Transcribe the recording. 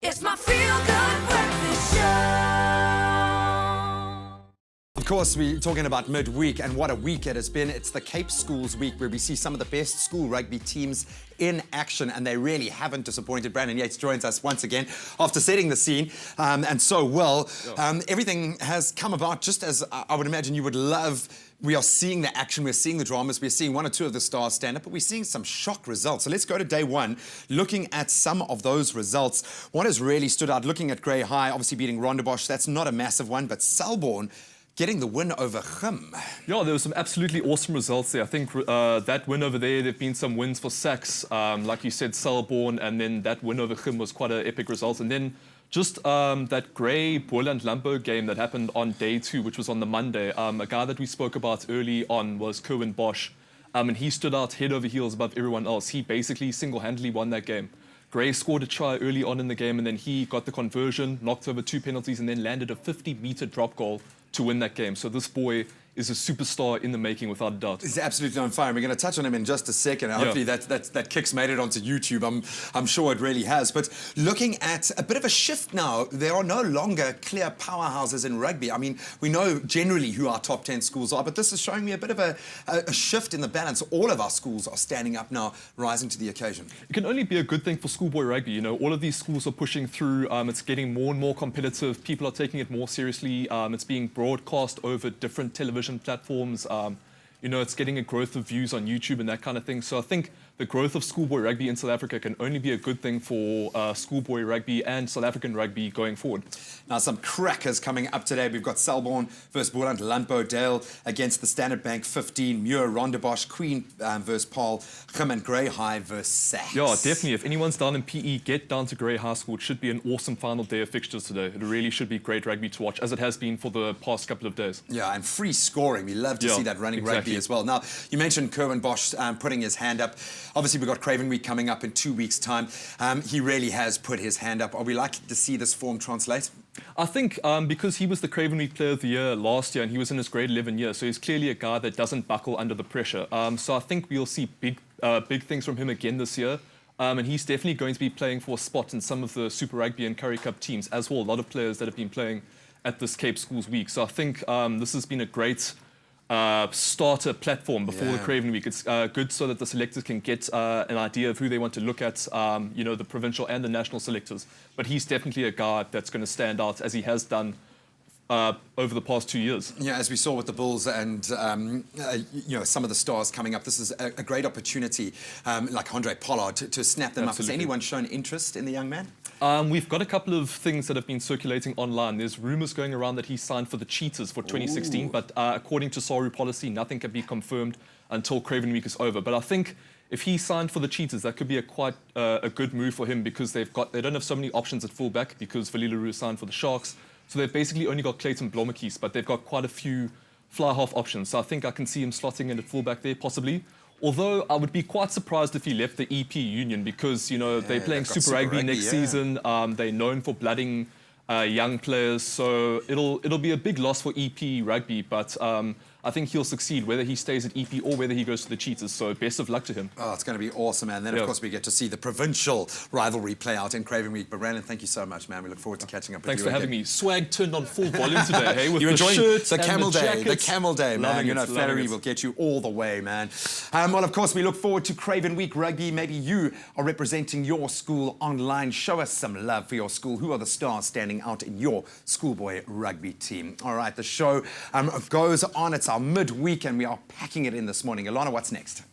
It's my feel-good breakfast show. Of course, we're talking about midweek, and what a week it has been. It's the Cape Schools Week, where we see some of the best school rugby teams in action, and they really haven't disappointed. Brandon Yates joins us once again after setting the scene, and so well. Everything has come about just as I would imagine you would love. We are seeing the action, we're seeing the dramas, we're seeing one or two of the stars stand up, but we're seeing some shock results. So let's go to day one, looking at some of those results. What has really stood out, looking at Grey High, obviously beating Curwin Bosch, that's not a massive one, but Selborne getting the win over Gim. Yeah, there were some absolutely awesome results there. I think that win over there have been some wins for Sachs. Like you said, Selborne, and then that win over Gim was quite an epic result. And then just that Grey Boland Lampo game that happened on day two, which was on the Monday. A guy that we spoke about early on was Curwin Bosch. And he stood out head over heels above everyone else. He basically single-handedly won that game. Grey scored a try early on in the game, and then he got the conversion, knocked over 2 penalties, and then landed a 50-meter drop goal to win that game. So this boy is a superstar in the making, without a doubt. He's absolutely on fire. We're going to touch on him in just a second. Hopefully that kick's made it onto YouTube. I'm sure it really has. But looking at a bit of a shift now, there are no longer clear powerhouses in rugby. I mean, we know generally who our top 10 schools are, but this is showing me a bit of a shift in the balance. All of our schools are standing up now, rising to the occasion. It can only be a good thing for schoolboy rugby. You know, all of these schools are pushing through. It's getting more and more competitive. People are taking it more seriously. It's being broadcast over different television platforms. You know, it's getting a growth of views on YouTube and that kind of thing. So I think the growth of schoolboy rugby in South Africa can only be a good thing for schoolboy rugby and South African rugby going forward. Now, some crackers coming up today. We've got Selborne versus Boland Lampo, Dale against the Standard Bank 15, Muir, Rondebosch, Queen versus Paul, Gim and Grey High versus Sachs. Yeah, definitely. If anyone's down in PE, get down to Grey High School. It should be an awesome final day of fixtures today. It really should be great rugby to watch, as it has been for the past couple of days. Yeah, and free scoring. We love to see that running rugby as well. Now, you mentioned Curwin Bosch putting his hand up. Obviously, we've got Craven Week coming up in 2 weeks' time. He really has put his hand up. Are we likely to see this form translate? I think because he was the Craven Week Player of the Year last year, and he was in his grade 11 year, so he's clearly a guy that doesn't buckle under the pressure. So I think we'll see big things from him again this year. And he's definitely going to be playing for a spot in some of the Super Rugby and Currie Cup teams as well. A lot of players that have been playing at this Cape Schools Week. So I think this has been a great starter platform before the Craven Week. It's good so that the selectors can get an idea of who they want to look at, you know, the provincial and the national selectors. But he's definitely a guy that's going to stand out, as he has done over the past 2 years. Yeah, as we saw with the Bulls and you know, some of the stars coming up, this is a great opportunity, like Andre Pollard, to snap them up. Has anyone shown interest in the young man? We've got a couple of things that have been circulating online. There's rumours going around that he signed for the Cheetahs for 2016, but according to SARU policy, nothing can be confirmed until Craven Week is over. But I think if he signed for the Cheetahs, that could be quite a good move for him, because they don't have so many options at fullback, because Vali Leroux signed for the Sharks. So they've basically only got Clayton Blommetjies, but they've got quite a few fly-half options. So I think I can see him slotting in at fullback there, possibly. Although I would be quite surprised if he left the EP Union, because, you know, they're playing Super Rugby next season. They're known for blooding young players. So it'll be a big loss for EP Rugby, but I think he'll succeed, whether he stays at EP or whether he goes to the Cheetahs. So best of luck to him. Oh, it's going to be awesome, man. Then, of course, we get to see the provincial rivalry play out in Craven Week. But, Brandon, thank you so much, man. We look forward to catching up with you. Thanks for having me. Swag turned on full volume today, hey? With You're enjoying the camel day. jackets. The camel day, man. You know, Flannery will get you all the way, man. Well, of course, we look forward to Craven Week Rugby. Maybe you are representing your school online. Show us some love for your school. Who are the stars standing out in your schoolboy rugby team? All right, the show goes on. It's our midweek, and we are packing it in this morning. Alana, what's next?